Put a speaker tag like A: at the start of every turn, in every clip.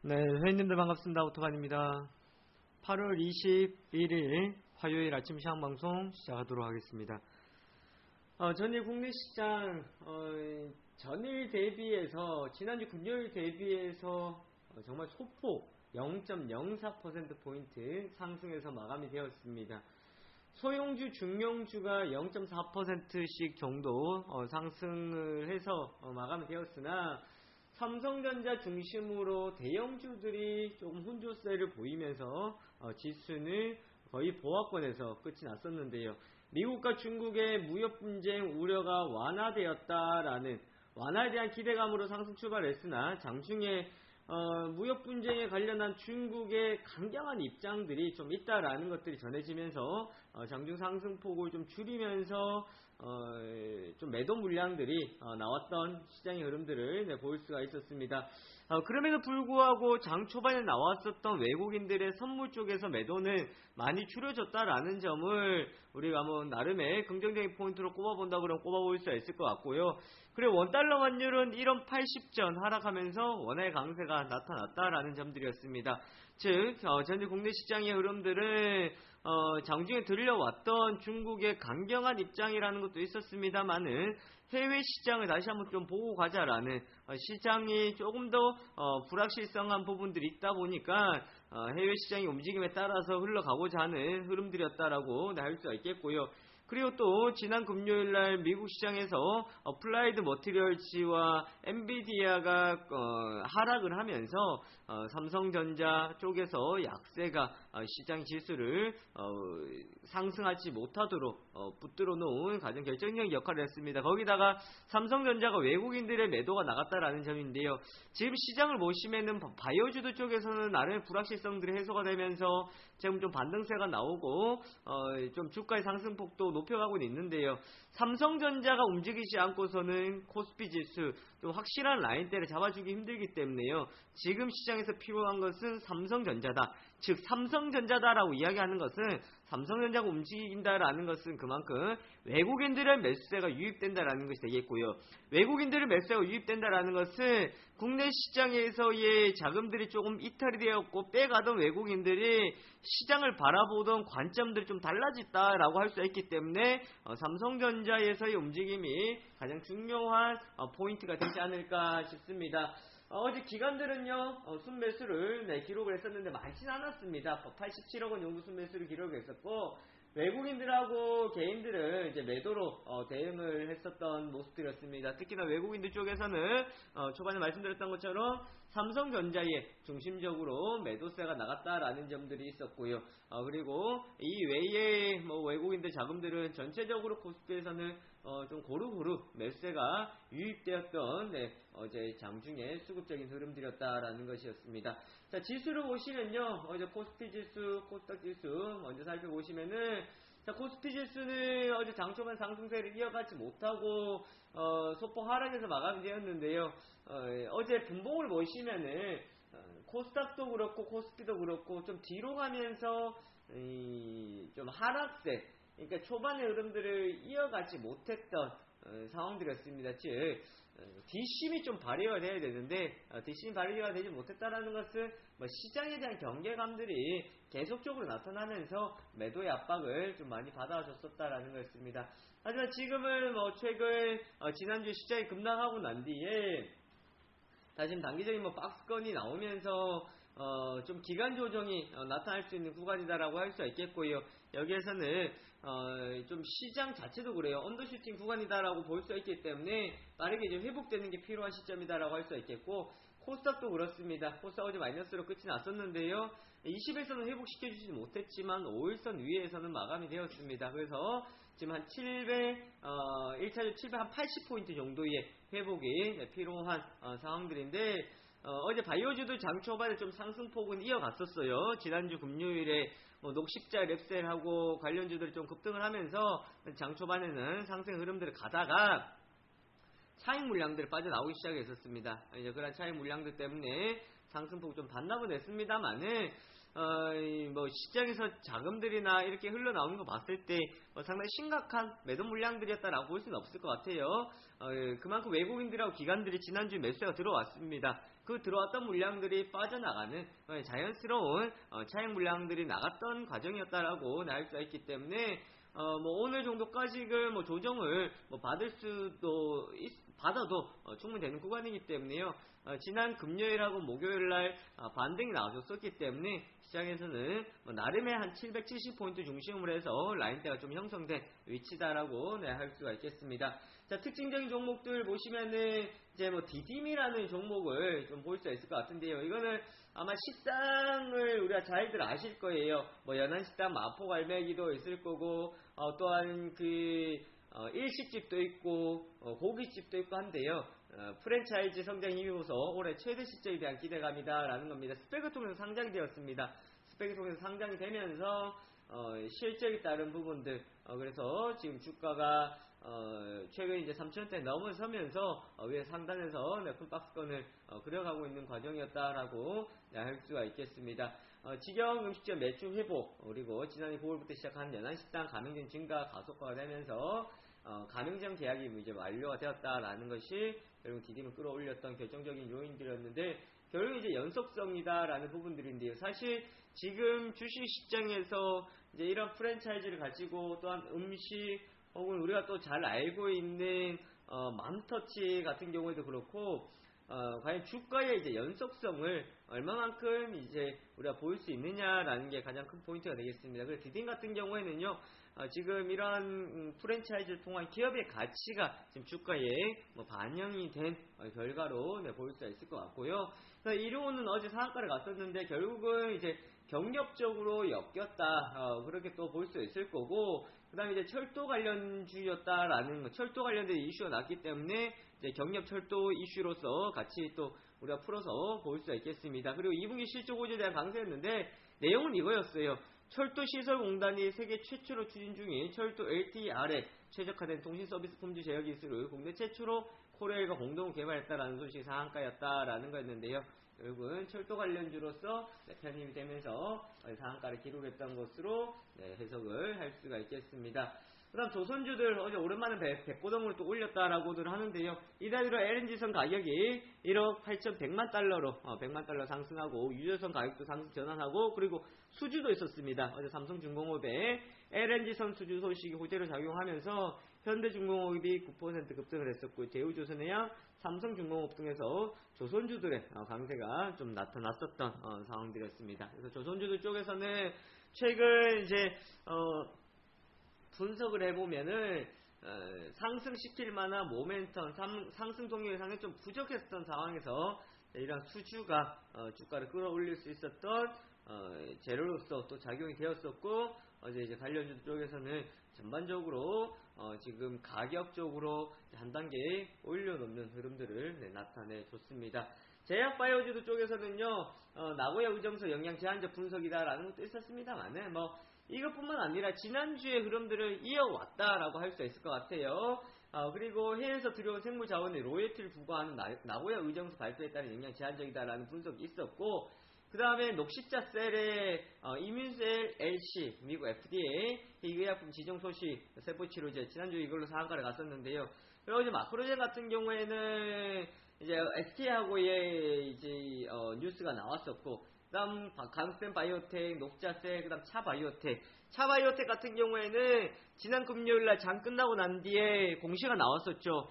A: 네, 회원님들 반갑습니다. 오토반입니다. 8월 21일 화요일 아침 시황방송 시작하도록 하겠습니다. 전일 국내 시장 전일 대비해서 지난주 금요일 대비해서 정말 소폭 0.04%포인트 상승해서 마감이 되었습니다. 소형주, 중형주가 0.4%씩 정도 상승을 해서 마감이 되었으나 삼성전자 중심으로 대형주들이 조금 혼조세를 보이면서 지수는 거의 보합권에서 끝이 났었는데요. 미국과 중국의 무역 분쟁 우려가 완화에 대한 기대감으로 상승 출발했으나 장중에 무역 분쟁에 관련한 중국의 강경한 입장들이 좀 있다라는 것들이 전해지면서 장중 상승폭을 좀 줄이면서 좀 매도 물량들이 나왔던 시장의 흐름들을 볼 수가 있었습니다. 그럼에도 불구하고 장 초반에 나왔었던 외국인들의 선물 쪽에서 매도는 많이 줄여졌다라는 점을 우리가 한번 나름의 긍정적인 포인트로 꼽아본다 그러면 꼽아볼 수 있을 것 같고요. 그리고 원달러 환율은 1원 80전 하락하면서 원화의 강세가 나타났다라는 점들이었습니다. 즉 전체 국내 시장의 흐름들은 장중에 들려왔던 중국의 강경한 입장이라는 것도 있었습니다만은 해외 시장을 다시 한번 좀 보고 가자라는 시장이 조금 더 불확실성한 부분들이 있다 보니까 해외 시장의 움직임에 따라서 흘러가고자 하는 흐름들이었다라고 할 수가 있겠고요. 그리고 또 지난 금요일날 미국 시장에서 어플라이드 머티리얼즈와 엔비디아가 하락을 하면서 삼성전자 쪽에서 약세가 시장 지수를 상승하지 못하도록 붙들어 놓은 가장 결정적인 역할을 했습니다. 거기다가 삼성전자가 외국인들의 매도가 나갔다라는 점인데요. 지금 시장을 보시면은 바이오주도 쪽에서는 나름의 불확실성들이 해소가 되면서 지금 좀 반등세가 나오고 좀 주가의 상승폭도 높여가고 있는데요. 삼성전자가 움직이지 않고서는 코스피 지수 좀 확실한 라인대를 잡아주기 힘들기 때문에요. 지금 시장에서 필요한 것은 삼성전자다. 즉 삼성전자다라고 이야기하는 것은 삼성전자가 움직인다라는 것은 그만큼 외국인들의 매수세가 유입된다라는 것이 되겠고요. 외국인들의 매수세가 유입된다라는 것은 국내 시장에서의 자금들이 조금 이탈이 되었고 빼가던 외국인들이 시장을 바라보던 관점들이 좀 달라졌다라고 할 수 있기 때문에 삼성전자에서의 움직임이 가장 중요한 포인트가 되지 않을까 싶습니다. 어제 기관들은요 순매수를 기록을 했었는데 많지는 않았습니다. 87억 원 정도 순매수를 기록했었고 외국인들하고 개인들은 이제 매도로 대응을 했었던 모습들이었습니다. 특히나 외국인들 쪽에서는 초반에 말씀드렸던 것처럼 삼성전자에 중심적으로 매도세가 나갔다라는 점들이 있었고요. 그리고 이 외에 외국인들 자금들은 전체적으로 코스피에서는 좀 고루고루 매수세가 유입되었던 어제 장중에 수급적인 흐름들이었다라는 것이었습니다. 자, 지수를 보시면요. 어제 코스피 지수, 코스닥 지수 먼저 살펴보시면은 자, 코스피 지수는 어제 장초반 상승세를 이어가지 못하고 소폭 하락해서 마감되었는데요. 어제 분봉을 보시면은 코스닥도 그렇고 코스피도 그렇고 좀 뒤로 가면서 좀 하락세, 그러니까 초반의 흐름들을 이어가지 못했던 상황들이었습니다. 즉 뒷심이 좀 발휘가 돼야 되는데 뒷심이 발휘가 되지 못했다라는 것은 시장에 대한 경계감들이 계속적으로 나타나면서 매도의 압박을 좀 많이 받아줬었다라는 것입니다. 하지만 지금은 최근 지난주 시장이 급락하고 난 뒤에 다시 단기적인 박스권이 나오면서 좀 기간 조정이 나타날 수 있는 구간이다라고 할 수 있겠고요. 여기에서는 좀 시장 자체도 그래요. 언더슈팅 구간이다라고 볼 수 있기 때문에 빠르게 이제 회복되는 게 필요한 시점이다라고 할 수 있겠고, 코스닥도 그렇습니다. 코스닥 어제 마이너스로 끝이 났었는데요. 20일선은 회복시켜주지 못했지만 5일선 위에서는 마감이 되었습니다. 그래서 지금 한 1차적 780포인트 정도의 회복이 필요한 상황들인데, 어제 바이오주도 장 초반에 좀 상승폭은 이어갔었어요. 지난주 금요일에 녹십자, 랩셀하고 관련주들이 좀 급등을 하면서 장 초반에는 상승 흐름들을 가다가 차익 물량들이 빠져나오기 시작했었습니다. 이제 그런 차익 물량들 때문에 상승폭 좀 반납은 했습니다만은 뭐 시장에서 자금들이나 이렇게 흘러나오는 거 봤을 때 상당히 심각한 매도 물량들이었다라고 볼 수는 없을 것 같아요. 그만큼 외국인들하고 기관들이 지난주에 매수가 들어왔습니다. 그 들어왔던 물량들이 빠져나가는 자연스러운 차익 물량들이 나갔던 과정이었다라고 나올 수가 있기 때문에 뭐 오늘 정도까지 뭐 조정을 받아도 충분히 되는 구간이기 때문에요. 지난 금요일하고 목요일날 반등이 나와줬었기 때문에 시장에서는 나름의 한 770포인트 중심으로 해서 라인대가 좀 형성된 위치다라고 할 수가 있겠습니다. 자, 특징적인 종목들 보시면은 이제 디딤이라는 종목을 좀 볼 수 있을 것 같은데요. 이거는 아마 식당을 우리가 잘들 아실 거예요. 연안식당 마포갈매기도 있을 거고, 또한 일식집도 있고, 고깃집도 있고 한데요. 프랜차이즈 성장 힘입어서 올해 최대 실적에 대한 기대감이다라는 겁니다. 스펙을 통해서 상장이 되었습니다. 스펙을 통해서 상장이 되면서 실적에 따른 부분들, 그래서 지금 주가가 최근 이제 3,000원대 넘어서면서 위에 상단에서 풀박스권을 그려가고 있는 과정이었다라고 할 수가 있겠습니다. 직영 음식점 매출 회복, 그리고 지난해 9월부터 시작한 연안식당 가맹점 증가 가속화가 되면서 가맹점 계약이 이제 완료가 되었다라는 것이 결국 디딤을 끌어올렸던 결정적인 요인들이었는데, 결국 이제 연속성이다라는 부분들인데요. 사실 지금 주식시장에서 이제 이런 프랜차이즈를 가지고 또한 음식 혹은 우리가 또 잘 알고 있는 맘터치 같은 경우에도 그렇고, 과연 주가의 이제 연속성을 얼마만큼 이제 우리가 볼 수 있느냐라는 게 가장 큰 포인트가 되겠습니다. 그래서 디딤 같은 경우에는요, 지금 이러한 프랜차이즈를 통한 기업의 가치가 지금 주가에 반영이 된 결과로 볼 수가 있을 것 같고요. 이로는 어제 상한가를 갔었는데 결국은 이제 경력적으로 엮였다, 그렇게 또 볼 수 있을 거고, 그 다음에 이제 철도 관련주였다라는 거, 철도 관련된 이슈가 났기 때문에 이제 경력 철도 이슈로서 같이 또 우리가 풀어서 볼 수가 있겠습니다. 그리고 2분기 실적 호조에 대한 강세였는데 내용은 이거였어요. 철도시설공단이 세계 최초로 추진 중인 철도 LTR에 최적화된 통신 서비스 품질 제어 기술을 국내 최초로 코레일과 공동 개발했다라는 소식이 상한가였다라는 거였는데요. 결국은 철도 관련주로서 편입이 되면서 상한가를 기록했던 것으로 해석을 할 수가 있겠습니다. 그 다음 조선주들 어제 오랜만에 백고동을 또 올렸다라고들 하는데요. 이달 들어 LNG선 가격이 1억 8,100만 달러로 100만 달러 상승하고, 유조선 가격도 상승 전환하고, 그리고 수주도 있었습니다. 어제 삼성중공업의 LNG선 수주 소식이 호재로 작용하면서 현대중공업이 9% 급등을 했었고, 제우조선해양, 삼성중공업 등에서 조선주들의 강세가 좀 나타났었던 상황들이었습니다. 그래서 조선주들 쪽에서는 최근 이제 분석을 해보면은 상승시킬 만한 모멘텀, 상승 동력이 상당히 좀 부족했던 상황에서 이런 수주가 주가를 끌어올릴 수 있었던 재료로서 또 작용이 되었었고, 어제 이제 관련주 쪽에서는 전반적으로 지금 가격적으로 한 단계 올려놓는 흐름들을 나타내줬습니다. 제약바이오주도 쪽에서는요, 나고야 의정서 영양 제한적 분석이다라는 것도 있었습니다만은 이것뿐만 아니라 지난주의 흐름들을 이어왔다라고 할 수 있을 것 같아요. 그리고 해외에서 들여온 생물 자원의 로열티를 부과하는 나고야 의정서 발표에 따른 영향 제한적이다라는 분석이 있었고, 그 다음에 녹십자 셀의 이뮨셀 LC 미국 FDA 의약품 지정 소식 세포치료제 지난주 이걸로 상한가를 갔었는데요. 그리고 이제 마크로젠 같은 경우에는 이제 SK하고의 이제 뉴스가 나왔었고, 그다음 강스텐 바이오텍, 녹자셀, 그다음 차바이오텍 같은 경우에는 지난 금요일날 장 끝나고 난 뒤에 공시가 나왔었죠.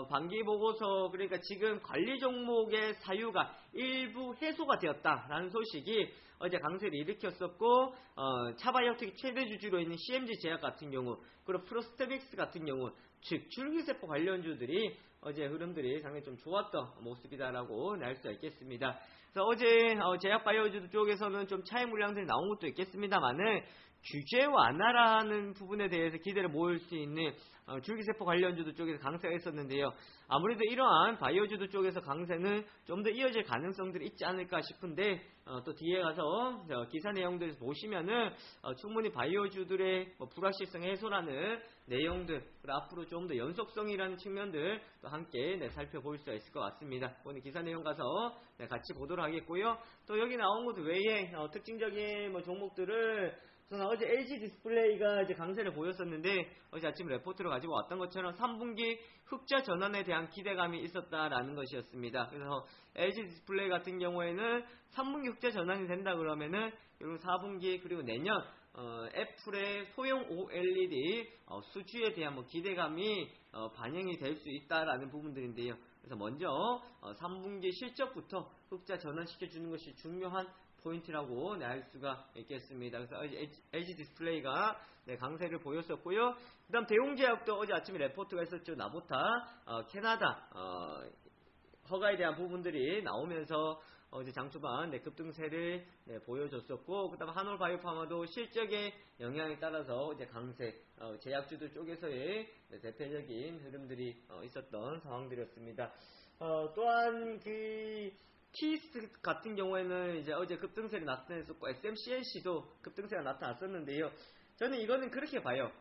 A: 반기 보고서, 그러니까 지금 관리 종목의 사유가 일부 해소가 되었다라는 소식이 어제 강세를 일으켰었고, 차바이오텍 최대 주주로 있는 CMG 제약 같은 경우, 그리고 프로스테믹스 같은 경우, 즉 줄기세포 관련주들이 어제 흐름들이 상당히 좀 좋았던 모습이다라고 알 수가 있겠습니다. 그래서 어제 제약바이오주 쪽에서는 좀 차익 물량들이 나온 것도 있겠습니다만은 규제 완화라는 부분에 대해서 기대를 모을 수 있는 줄기세포 관련주도 쪽에서 강세가 있었는데요. 아무래도 이러한 바이오주도 쪽에서 강세는 좀 더 이어질 가능성들이 있지 않을까 싶은데, 또 뒤에 가서 기사 내용들을 보시면은 충분히 바이오주들의 불확실성 해소라는 내용들, 그리고 앞으로 좀 더 연속성이라는 측면들 또 함께 살펴볼 수 있을 것 같습니다. 오늘 기사 내용 가서 같이 보도록 하겠고요. 또 여기 나온 것 외에 특징적인 종목들을 저는 어제 LG 디스플레이가 이제 강세를 보였었는데 어제 아침 레포트로 가지고 왔던 것처럼 3분기 흑자 전환에 대한 기대감이 있었다라는 것이었습니다. 그래서 LG 디스플레이 같은 경우에는 3분기 흑자 전환이 된다 그러면은 그리고 4분기 그리고 내년 애플의 소형 OLED 수주에 대한 기대감이 반영이 될 수 있다라는 부분들인데요. 그래서 먼저 3분기 실적부터 흑자 전환시켜주는 것이 중요한 포인트라고 알 수가 있겠습니다. 그래서 LG 디스플레이가 강세를 보였었고요. 그 다음 대웅제약도 어제 아침에 레포트가 있었죠. 나보타 캐나다 허가에 대한 부분들이 나오면서 어제 장 초반 급등세를 보여줬었고, 그 다음 한올바이오파마도 실적의 영향에 따라서 이제 강세, 제약주들 쪽에서의 대표적인 흐름들이 있었던 상황들이었습니다. 또한 키스 같은 경우에는 이제 어제 급등세를 나타냈었고, SMCNC도 급등세가 나타났었는데요. 저는 이거는 그렇게 봐요.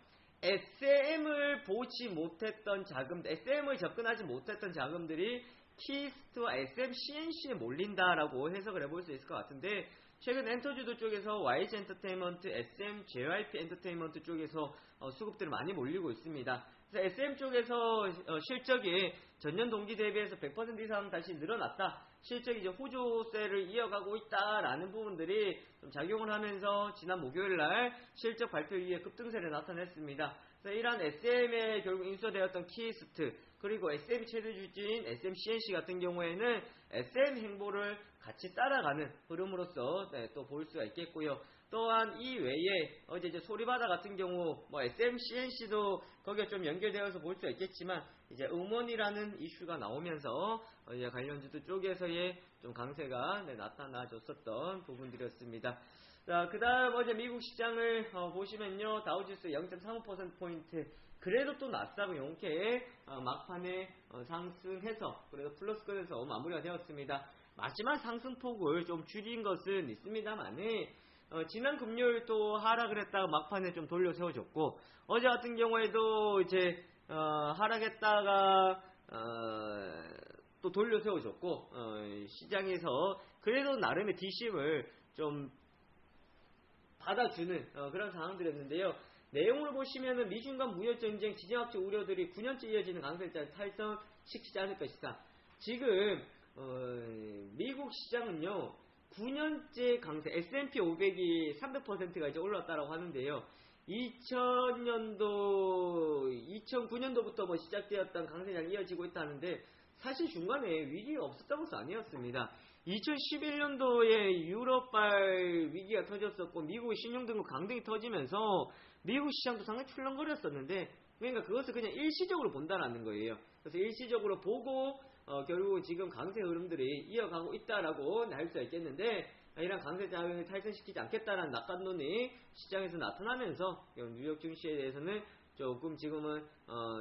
A: SM을 보지 못했던 자금, SM을 접근하지 못했던 자금들이 키스트와 SMCNC에 몰린다라고 해석을 해볼 수 있을 것 같은데, 최근 엔터주도 쪽에서 YG 엔터테인먼트, SM, JYP 엔터테인먼트 쪽에서 수급들이 많이 몰리고 있습니다. 그래서 SM 쪽에서 실적이 전년 동기 대비해서 100% 이상 다시 늘어났다. 실적이 이제 호조세를 이어가고 있다라는 부분들이 좀 작용을 하면서 지난 목요일날 실적 발표 이후에 급등세를 나타냈습니다. 그래서 이러한 SM에 결국 인수되었던 키스트, 그리고 SM 최대주주인 SMCNC 같은 경우에는 SM 행보를 같이 따라가는 흐름으로서 또 볼 수가 있겠고요. 또한 이 외에 어제 이제 소리바다 같은 경우 SMCNC도 거기에 좀 연결되어서 볼 수가 있겠지만, 이제 음원이라는 이슈가 나오면서 이제 관련주들 쪽에서의 좀 강세가 나타나줬었던 부분들이었습니다. 자, 그 다음 어제 미국 시장을 보시면요, 다우지수 0.35%포인트, 그래도 또 나스닥은 용케 막판에 상승해서 그래도 플러스권에서 마무리가 되었습니다. 마지막 상승폭을 좀 줄인 것은 있습니다만, 지난 금요일 또 하락을 했다가 막판에 좀 돌려 세워줬고, 어제 같은 경우에도 이제 하락했다가 또 돌려 세워줬고, 시장에서 그래도 나름의 뒷심을 좀 받아주는 그런 상황들이었는데요. 내용을 보시면은 미중 간 무역 전쟁 지정학적 우려들이 9년째 이어지는 강세를 탈선시키지 않을 것이다. 지금 미국 시장은요, 9년째 강세, S&P 500이 300%가 이제 올랐다라고 하는데요. 2009년도부터 시작되었던 강세장이 이어지고 있다는데, 사실 중간에 위기가 없었던 것은 아니었습니다. 2011년도에 유럽발 위기가 터졌었고, 미국의 신용등급 강등이 터지면서 미국 시장도 상당히 출렁거렸었는데, 그러니까 그것을 그냥 일시적으로 본다라는 거예요. 그래서 일시적으로 보고 결국 지금 강세 흐름들이 이어가고 있다라고 할 수 있겠는데, 이런 강세 작용을 탈선시키지 않겠다라는 낙관론이 시장에서 나타나면서 뉴욕 증시에 대해서는 조금 지금은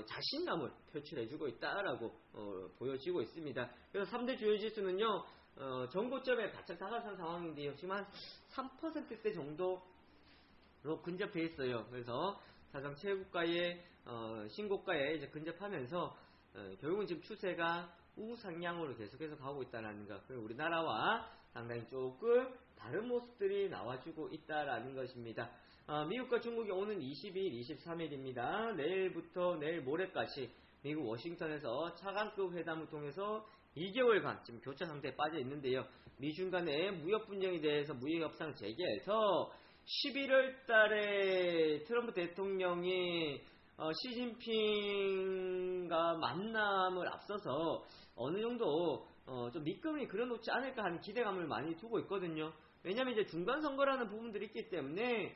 A: 자신감을 표출해주고 있다라고 보여지고 있습니다. 그래서 3대 주요 지수는요, 전고점에 바짝 다가선 상황인데요, 지금 한 3%대 정도로 근접해 있어요. 그래서 사상 최고가의 신고가에 이제 근접하면서 결국은 지금 추세가 우상향으로 계속해서 가고 있다는 것, 그리고 우리나라와 상당히 조금 다른 모습들이 나와주고 있다라는 것입니다. 미국과 중국이 오는 22일, 23일입니다. 내일부터 내일 모레까지 미국 워싱턴에서 차관급 회담을 통해서 2개월간 지금 교차 상태에 빠져 있는데요. 미중 간의 무역 분쟁에 대해서 무역 협상 재개해서 11월 달에 트럼프 대통령이 시진핑과 만남을 앞서서 어느 정도 좀 밑금이 그려놓지 않을까 하는 기대감을 많이 두고 있거든요. 왜냐하면 이제 중간 선거라는 부분들이 있기 때문에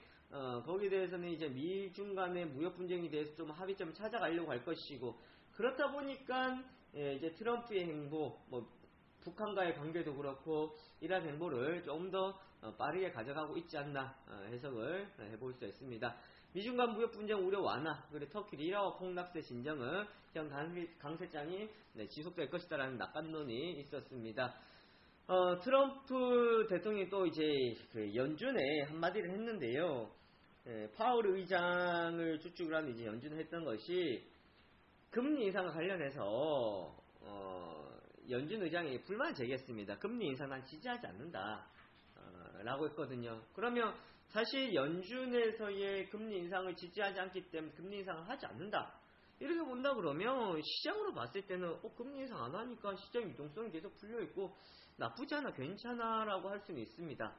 A: 거기에 대해서는 이제 미중 간의 무역 분쟁에 대해서 좀 합의점을 찾아가려고 할 것이고, 그렇다 보니까 이제 트럼프의 행보, 북한과의 관계도 그렇고 이러한 행보를 좀 더 빠르게 가져가고 있지 않나 해석을 해볼 수 있습니다. 미중 간 무역 분쟁 우려 완화, 그리고 터키 리라와 폭락세 진정은 현 강세장이 지속될 것이다라는 낙관론이 있었습니다. 트럼프 대통령이 또 이제 그 연준에 한마디를 했는데요. 파월 의장을 주축을 하는 이제 연준을 했던 것이 금리 인상과 관련해서 연준 의장이 불만을 제기했습니다. 금리 인상 난 지지하지 않는다 라고 했거든요. 그러면 사실 연준에서의 금리 인상을 지지하지 않기 때문에 금리 인상을 하지 않는다 이렇게 본다 그러면 시장으로 봤을 때는 금리 인상 안 하니까 시장 유동성이 계속 풀려있고 나쁘지 않아 괜찮아 라고 할 수는 있습니다.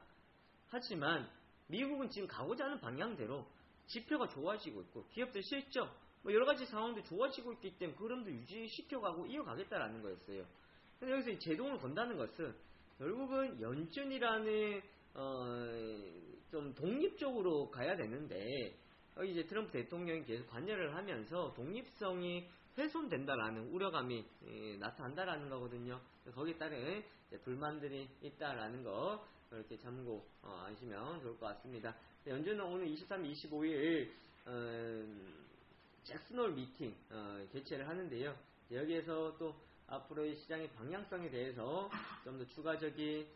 A: 하지만 미국은 지금 가고자 하는 방향대로 지표가 좋아지고 있고 기업들 실적 뭐 여러가지 상황도 좋아지고 있기 때문에 그 흐름도 유지시켜가고 이어가겠다라는 거였어요. 근데 여기서 제동을 건다는 것은 결국은 연준이라는 좀 독립적으로 가야 되는데 이제 트럼프 대통령이 계속 관여를 하면서 독립성이 훼손된다라는 우려감이 나타난다라는 거거든요. 거기에 따른 불만들이 있다라는 거 이렇게 참고하시면 좋을 것 같습니다. 연준은 오늘 23, 25일 잭슨홀 미팅 개최를 하는데요. 여기에서 또 앞으로의 시장의 방향성에 대해서 좀 더 추가적인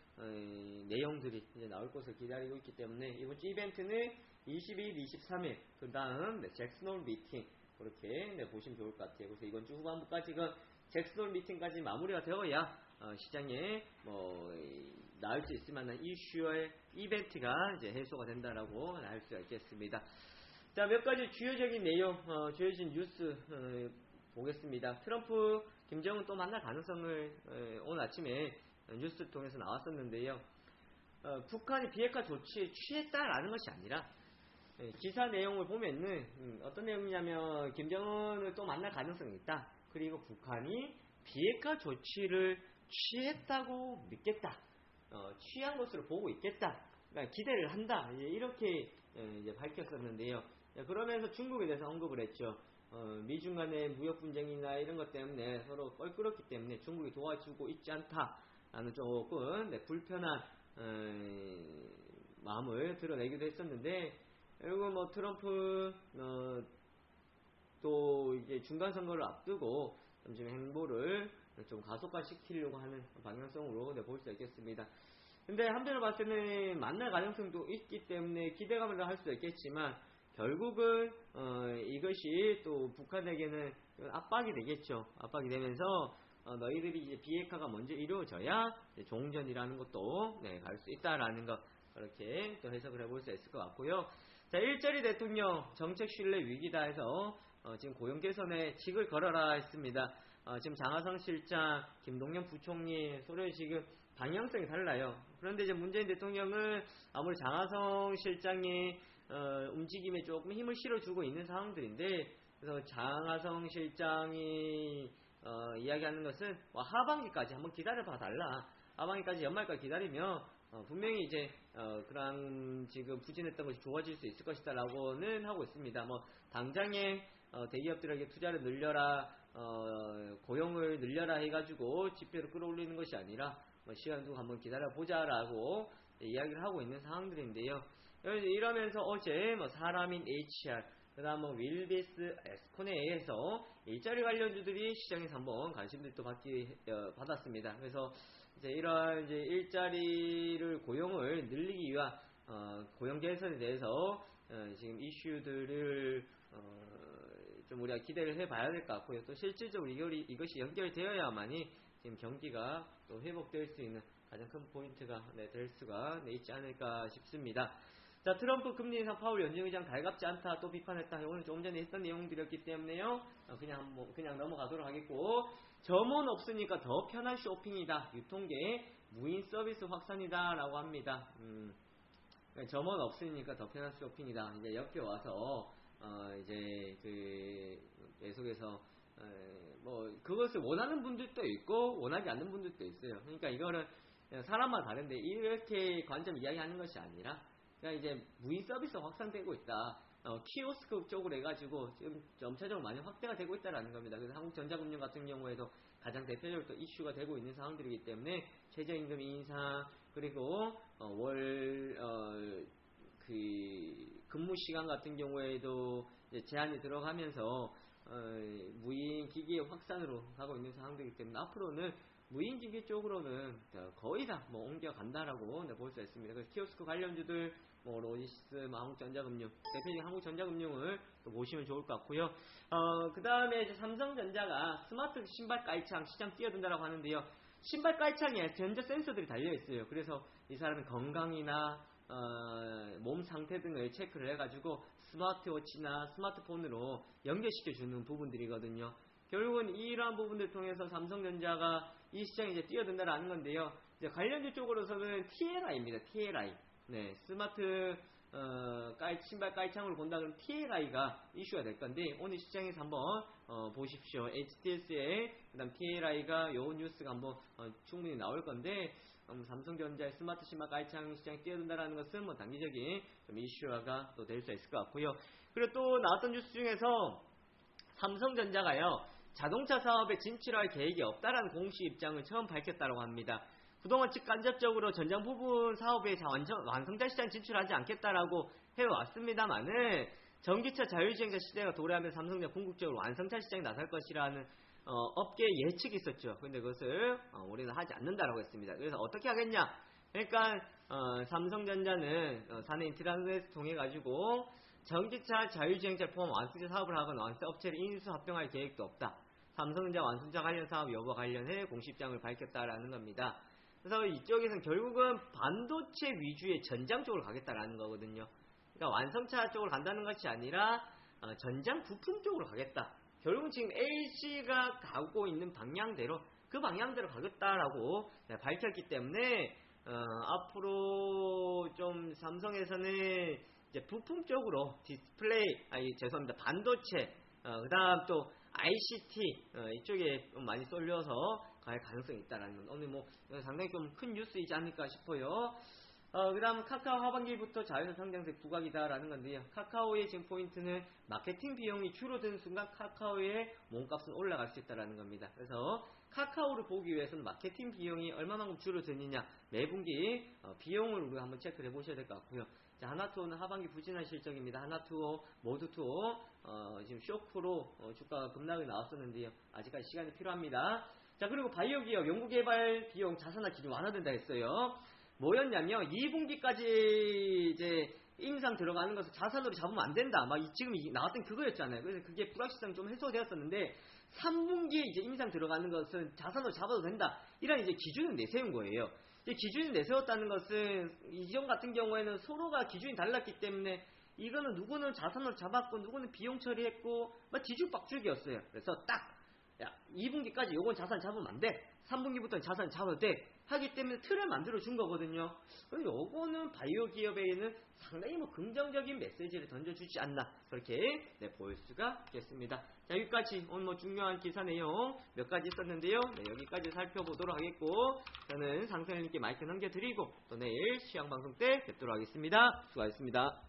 A: 내용들이 이제 나올 것을 기다리고 있기 때문에 이번 주 이벤트는 22일, 23일 그 다음 잭슨홀 미팅 그렇게 보시면 좋을 것 같아요. 그래서 이번 주 후반부까지는 잭슨홀 미팅까지 마무리가 되어야 시장에 나올 수 있을 만한 이슈의 이벤트가 이제 해소가 된다라고 알 수가 있겠습니다. 자, 몇 가지 주요적인 내용, 주요적인 뉴스 보겠습니다. 트럼프, 김정은 또 만날 가능성을 오늘 아침에 뉴스를 통해서 나왔었는데요. 북한이 비핵화 조치에 취했다라는 것이 아니라 기사 내용을 보면은 어떤 내용이냐면 김정은을 또 만날 가능성이 있다. 그리고 북한이 비핵화 조치를 취했다고 믿겠다. 취한 것으로 보고 있겠다. 그러니까 기대를 한다. 이렇게 이제 밝혔었는데요. 그러면서 중국에 대해서 언급을 했죠. 미중 간의 무역 분쟁이나 이런 것 때문에 서로 껄끄럽기 때문에 중국이 도와주고 있지 않다라는 조금 불편한 마음을 드러내기도 했었는데 결국 트럼프 또 이제 중간 선거를 앞두고 좀 행보를 좀 가속화시키려고 하는 방향성으로 볼 수 있겠습니다. 근데 한편으로 봤을 때는 만날 가능성도 있기 때문에 기대감을 할 수도 있겠지만 결국은 이것이 또 북한에게는 압박이 되겠죠. 압박이 되면서 너희들이 이제 비핵화가 먼저 이루어져야 종전이라는 것도 갈 수 있다라는 것 그렇게 또 해석을 해볼 수 있을 것 같고요. 자, 일자리 대통령 정책 신뢰 위기다 해서 지금 고용 개선에 직을 걸어라 했습니다. 지금 장하성 실장, 김동연 부총리 서로 지금 방향성이 달라요. 그런데 이제 문재인 대통령은 아무리 장하성 실장이 움직임에 조금 힘을 실어주고 있는 상황들인데 그래서 장하성 실장이 이야기하는 것은 하반기까지 한번 기다려봐 달라. 하반기까지 연말까지 기다리면 분명히 이제 그런 지금 부진했던 것이 좋아질 수 있을 것이다 라고는 하고 있습니다. 당장에 대기업들에게 투자를 늘려라 고용을 늘려라 해가지고 지표를 끌어올리는 것이 아니라 시간 두고 한번 기다려보자 라고 이야기를 하고 있는 상황들인데요. 이러면서 어제 사람인 HR 그 다음 윌비스 에스코네에서 일자리 관련주들이 시장에서 한번 관심들도 받았습니다. 그래서 이제 이러한 이제 일자리를 고용을 늘리기 위한 고용 개선에 대해서 지금 이슈들을 좀 우리가 기대를 해봐야 될 것 같고요. 또 실질적으로 이것이 연결되어야만이 지금 경기가 또 회복될 수 있는 가장 큰 포인트가 될 수가 있지 않을까 싶습니다. 자, 트럼프 금리 인상 파월 연준 의장 달갑지 않다 또 비판했다. 오늘 조금 전에 했던 내용들이었기 때문에요. 그냥 넘어가도록 하겠고 점원 없으니까 더 편한 쇼핑이다. 유통계 무인 서비스 확산이다 라고 합니다. 점원 없으니까 더 편한 쇼핑이다. 이제 옆에 와서 이제 계속해서 그것을 원하는 분들도 있고 원하지 않는 분들도 있어요. 그러니까 이거는 사람마다 다른데 이렇게 관점 이야기하는 것이 아니라 그냥 이제 무인 서비스 확산되고 있다. 키오스크 쪽으로 해가지고 지금 점차적으로 많이 확대가 되고 있다라는 겁니다. 그래서 한국전자금융 같은 경우에도 가장 대표적으로 또 이슈가 되고 있는 상황들이기 때문에 최저임금 인상 그리고 근무 시간 같은 경우에도 제한이 들어가면서 무인 기기의 확산으로 가고 있는 상황들이기 때문에 앞으로는 무인기기 쪽으로는 거의 다 뭐 옮겨간다라고 볼 수 있습니다. 그래서 키오스크 관련주들, 뭐 로지스, 한국전자금융, 대표적인 한국전자금융을 또 보시면 좋을 것 같고요. 그 다음에 이제 삼성전자가 스마트 신발 깔창 시장 뛰어든다라고 하는데요. 신발 깔창에 전자 센서들이 달려 있어요. 그래서 이 사람의 건강이나 몸 상태 등을 체크를 해가지고 스마트워치나 스마트폰으로 연결시켜주는 부분들이거든요. 결국은 이러한 부분들을 통해서 삼성전자가 이 시장에 이제 뛰어든다라는 건데요. 이제 관련주 쪽으로서는 TLI입니다. TLI. 네, 스마트 신발 깔창으로 본다 그러면 TLI가 이슈가 될 건데 오늘 시장에서 한번 보십시오. HTS에 그다음 TLI가 요 뉴스가 한번 충분히 나올 건데 삼성전자의 스마트 신발 깔창 시장에 뛰어든다라는 것은 뭐 단기적인 좀 이슈화가 또 될 수 있을 것 같고요. 그리고 또 나왔던 뉴스 중에서 삼성전자가요. 자동차 사업에 진출할 계획이 없다라는 공식 입장을 처음 밝혔다고 합니다. 그동안 간접적으로 전장 부분 사업에 완성차 시장 진출하지 않겠다라고 해왔습니다만은 전기차 자율주행차 시대가 도래하면서 삼성전자 궁극적으로 완성차 시장에 나설 것이라는 업계 예측이 있었죠. 근데 그것을 올해는 하지 않는다라고 했습니다. 그래서 어떻게 하겠냐? 그러니까 삼성전자는 사내 인트라넷을 통해 가지고 전기차 자율주행차를 포함한 완성차 사업을 하거나 완성차 업체를 인수 합병할 계획도 없다. 삼성전자 완성차 관련 사업 여부와 관련해 공식 입장을 밝혔다라는 겁니다. 그래서 이쪽에서는 결국은 반도체 위주의 전장 쪽으로 가겠다라는 거거든요. 그러니까 완성차 쪽으로 간다는 것이 아니라 전장 부품 쪽으로 가겠다. 결국은 지금 LG가 가고 있는 방향대로 그 방향대로 가겠다라고 밝혔기 때문에 앞으로 좀 삼성에서는 이제 부품 쪽으로 반도체 그다음 또 ICT 이쪽에 좀 많이 쏠려서 갈 가능성이 있다라는 건 오늘 뭐 상당히 좀 큰 뉴스이지 않을까 싶어요. 그 다음 카카오 하반기부터 자회사 성장세 부각이다라는 건데요. 카카오의 지금 포인트는 마케팅 비용이 줄어드는 순간 카카오의 몸값은 올라갈 수 있다라는 겁니다. 그래서 카카오를 보기 위해서는 마케팅 비용이 얼마만큼 줄어드느냐 매분기 비용을 우리가 한번 체크를 해보셔야 될 것 같고요. 자, 하나투어는 하반기 부진한 실적입니다. 하나투어, 모두투어 지금 쇼크로 주가가 급락이 나왔었는데요. 아직까지 시간이 필요합니다. 자, 그리고 바이오 기업 연구개발 비용 자산화 기준 완화된다 했어요. 뭐였냐면 2분기까지 이제 인상 들어가는 것을 자산으로 잡으면 안 된다. 지금 나왔던 그거였잖아요. 그래서 그게 불확실성이 좀 해소되었었는데 3분기에 이제 인상 들어가는 것은 자산으로 잡아도 된다. 이런 이제 기준을 내세운 거예요. 이 기준을 내세웠다는 것은 이전 같은 경우에는 서로가 기준이 달랐기 때문에 이거는 누구는 자산으로 잡았고 누구는 비용 처리했고 뒤죽박죽이었어요. 그래서 딱 2분기까지 요건 자산 잡으면 안 돼. 3분기부터는 자산 잡아도 돼. 하기 때문에 틀을 만들어 준 거거든요. 그래서 요거는 바이오 기업에는 상당히 긍정적인 메시지를 던져주지 않나. 그렇게 볼 수가 있겠습니다. 자, 여기까지 오늘 중요한 기사 내용 몇 가지 있었는데요. 여기까지 살펴보도록 하겠고, 저는 상선님께 마이크 넘겨드리고 또 내일 시황방송 때 뵙도록 하겠습니다. 수고하셨습니다.